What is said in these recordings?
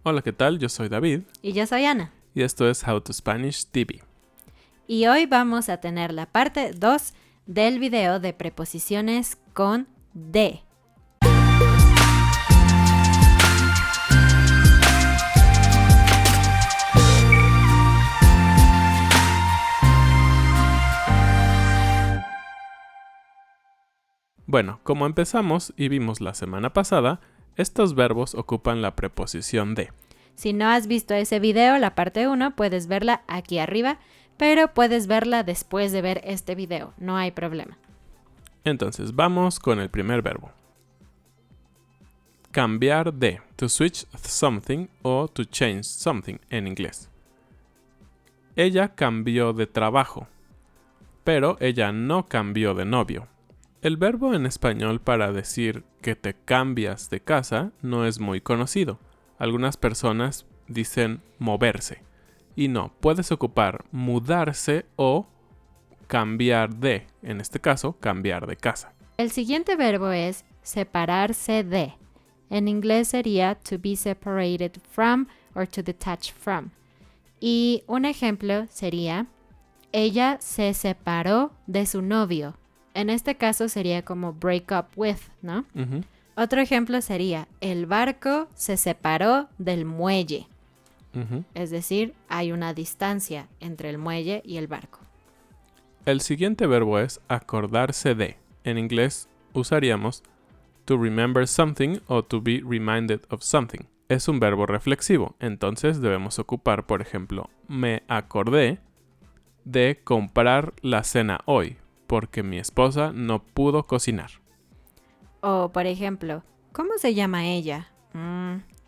Hola, ¿qué tal? Yo soy David. Y yo soy Ana. Y esto es How to Spanish TV. Y hoy vamos a tener la parte 2 del video de preposiciones con de. Bueno, como empezamos y vimos la semana pasada, estos verbos ocupan la preposición de. Si no has visto ese video, la parte 1, puedes verla aquí arriba, pero puedes verla después de ver este video, no hay problema. Entonces vamos con el primer verbo. Cambiar de, to switch something o to change something en inglés. Ella cambió de trabajo, pero ella no cambió de novio. El verbo en español para decir que te cambias de casa no es muy conocido. Algunas personas dicen moverse. Y no, puedes ocupar mudarse o cambiar de, en este caso, cambiar de casa. El siguiente verbo es separarse de. En inglés sería to be separated from or to detach from. Y un ejemplo sería, ella se separó de su novio. En este caso sería como break up with, ¿no? Uh-huh. Otro ejemplo sería, el barco se separó del muelle. Uh-huh. Es decir, hay una distancia entre el muelle y el barco. El siguiente verbo es acordarse de. En inglés usaríamos to remember something o to be reminded of something. Es un verbo reflexivo, entonces debemos ocupar, por ejemplo, me acordé de comprar la cena hoy, porque mi esposa no pudo cocinar. O, por ejemplo, ¿cómo se llama ella?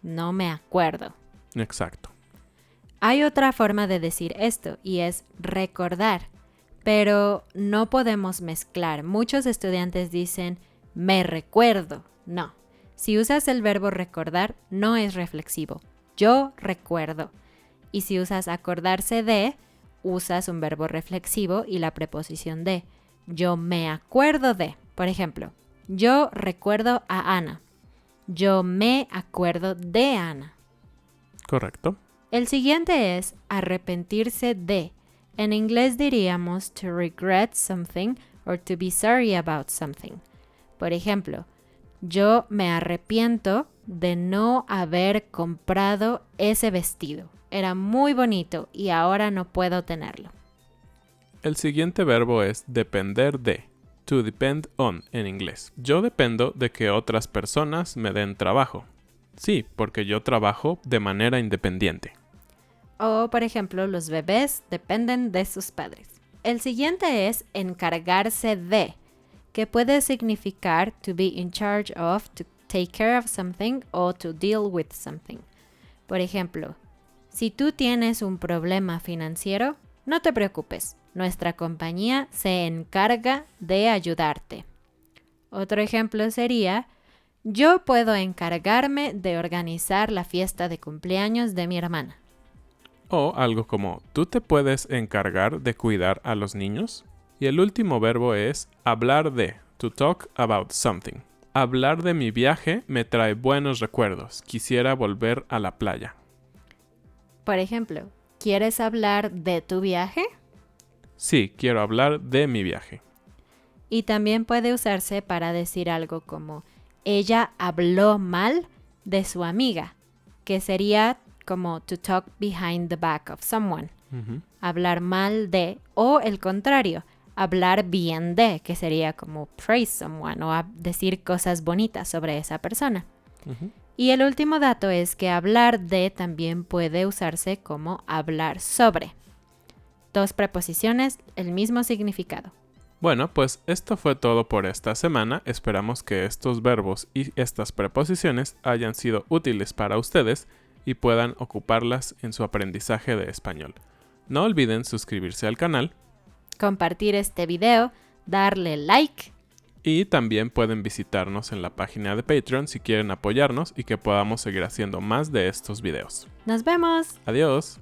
No me acuerdo. Exacto. Hay otra forma de decir esto y es recordar, pero no podemos mezclar. Muchos estudiantes dicen me recuerdo. No, si usas el verbo recordar no es reflexivo. Yo recuerdo. Y si usas acordarse de, usas un verbo reflexivo y la preposición de. Yo me acuerdo de. Por ejemplo, yo recuerdo a Ana. Yo me acuerdo de Ana. Correcto. El siguiente es arrepentirse de. En inglés diríamos to regret something or to be sorry about something. Por ejemplo, yo me arrepiento de no haber comprado ese vestido. Era muy bonito y ahora no puedo tenerlo. El siguiente verbo es depender de. To depend on en inglés. Yo dependo de que otras personas me den trabajo. Sí, porque yo trabajo de manera independiente. O, por ejemplo, los bebés dependen de sus padres. El siguiente es encargarse de, que puede significar to be in charge of, to take care of something o to deal with something. Por ejemplo, si tú tienes un problema financiero, no te preocupes. Nuestra compañía se encarga de ayudarte. Otro ejemplo sería, yo puedo encargarme de organizar la fiesta de cumpleaños de mi hermana. O algo como, ¿tú te puedes encargar de cuidar a los niños? Y el último verbo es hablar de, to talk about something. Hablar de mi viaje me trae buenos recuerdos. Quisiera volver a la playa. Por ejemplo, ¿quieres hablar de tu viaje? Sí, quiero hablar de mi viaje. Y también puede usarse para decir algo como, ella habló mal de su amiga, que sería como to talk behind the back of someone. Uh-huh. Hablar mal de, o el contrario, hablar bien de, que sería como praise someone o decir cosas bonitas sobre esa persona. Uh-huh. Y el último dato es que hablar de también puede usarse como hablar sobre. Dos preposiciones, el mismo significado. Bueno, pues esto fue todo por esta semana. Esperamos que estos verbos y estas preposiciones hayan sido útiles para ustedes y puedan ocuparlas en su aprendizaje de español. No olviden suscribirse al canal, compartir este video, darle like y también pueden visitarnos en la página de Patreon si quieren apoyarnos y que podamos seguir haciendo más de estos videos. ¡Nos vemos! Adiós.